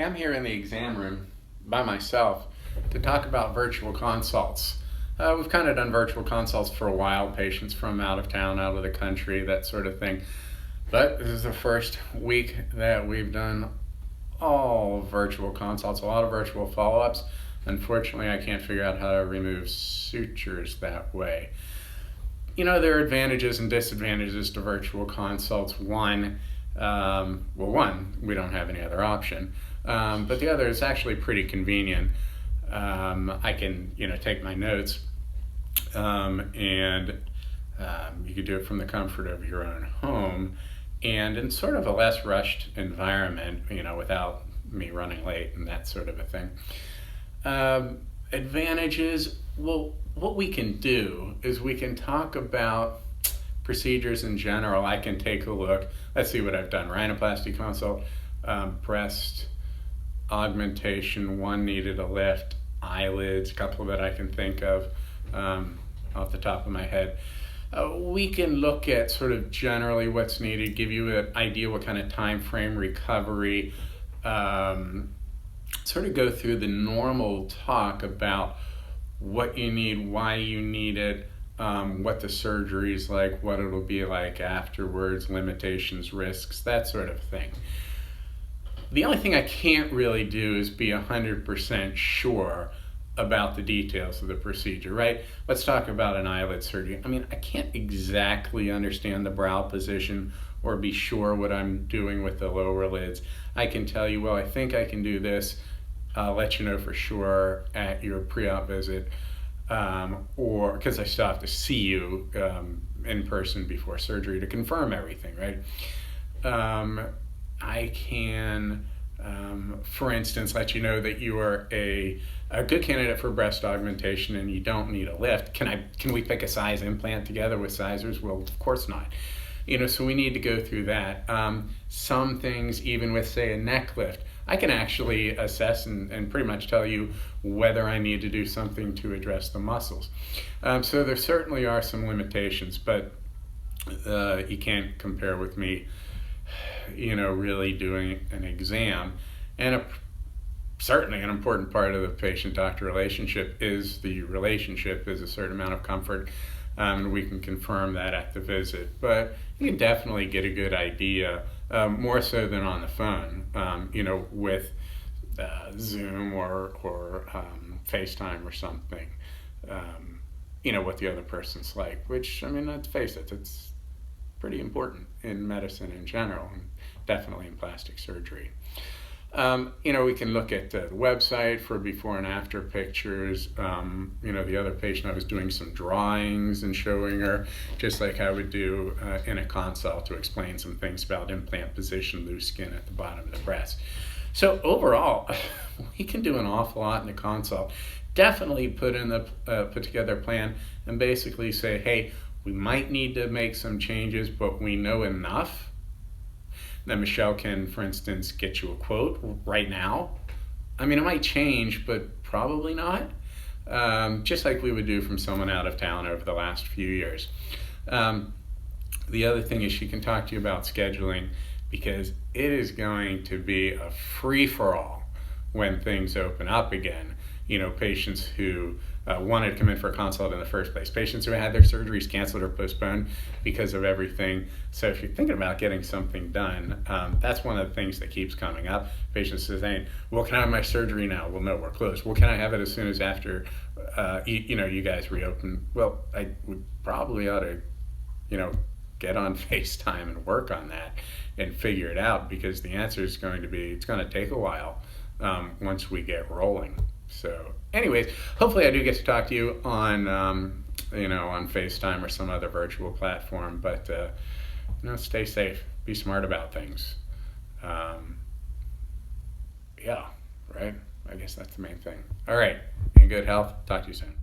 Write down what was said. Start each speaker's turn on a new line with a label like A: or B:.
A: I'm here in the exam room by myself to talk about virtual consults. We've kind of done virtual consults for a while, patients from out of town, out of the country, that sort of thing. But this is the first week that we've done all virtual consults, a lot of virtual follow-ups. Unfortunately, I can't figure out how to remove sutures that way. You know, there are advantages and disadvantages to virtual consults. One, we don't have any other option. But the other is actually pretty convenient. I can, take my notes, and you could do it from the comfort of your own home, and in sort of a less rushed environment, without me running late and that sort of a thing. Advantages, well, what we can do is we can talk about procedures in general. I can take a look. Let's see what I've done. Rhinoplasty consult, breast augmentation, one needed a lift, eyelids, a couple that I can think of off the top of my head. We can look at sort of generally what's needed, give you an idea what kind of time frame recovery, sort of go through the normal talk about what you need, why you need it, what the surgery is like, what it'll be like afterwards, limitations, risks, that sort of thing. The only thing I can't really do is be 100% sure about the details of the procedure, right? Let's talk about an eyelid surgery. I can't exactly understand the brow position or be sure what I'm doing with the lower lids. I can tell you, well, I think I can do this. I'll let you know for sure at your pre-op visit, or because I still have to see you in person before surgery to confirm everything, right? I can, for instance, let you know that you are a good candidate for breast augmentation and you don't need a lift. Can we pick a size implant together with sizers? Well, of course not. So we need to go through that. Some things, even with, say, a neck lift, I can actually assess and pretty much tell you whether I need to do something to address the muscles. So there certainly are some limitations, but you can't compare with me, really doing an exam. And certainly an important part of the patient-doctor relationship is a certain amount of comfort, and we can confirm that at the visit. But you can definitely get a good idea, more so than on the phone, with Zoom or FaceTime or something, what the other person's like, which, let's face it, it's pretty important in medicine in general, and definitely in plastic surgery. We can look at the website for before and after pictures. The other patient, I was doing some drawings and showing her, just like I would do in a consult, to explain some things about implant position, loose skin at the bottom of the breast. So overall, we can do an awful lot in the consult. Definitely put together a plan and basically say, hey, we might need to make some changes, but we know enough that Michelle can, for instance, get you a quote right now. It might change, but probably not. Just like we would do from someone out of town over the last few years. The other thing is she can talk to you about scheduling, because it is going to be a free-for-all when things open up again. Patients who wanted to come in for a consult in the first place, patients who had their surgeries canceled or postponed because of everything. So if you're thinking about getting something done, that's one of the things that keeps coming up. Patients saying, well, can I have my surgery now? Well, no, we're closed. Well, can I have it as soon as after, you guys reopen? Well, I would probably ought to, get on FaceTime and work on that and figure it out, because the answer is going to be, it's going to take a while once we get rolling. So anyways, hopefully I do get to talk to you on, on FaceTime or some other virtual platform, but, stay safe, be smart about things. Yeah, right? I guess that's the main thing. All right, in good health, talk to you soon.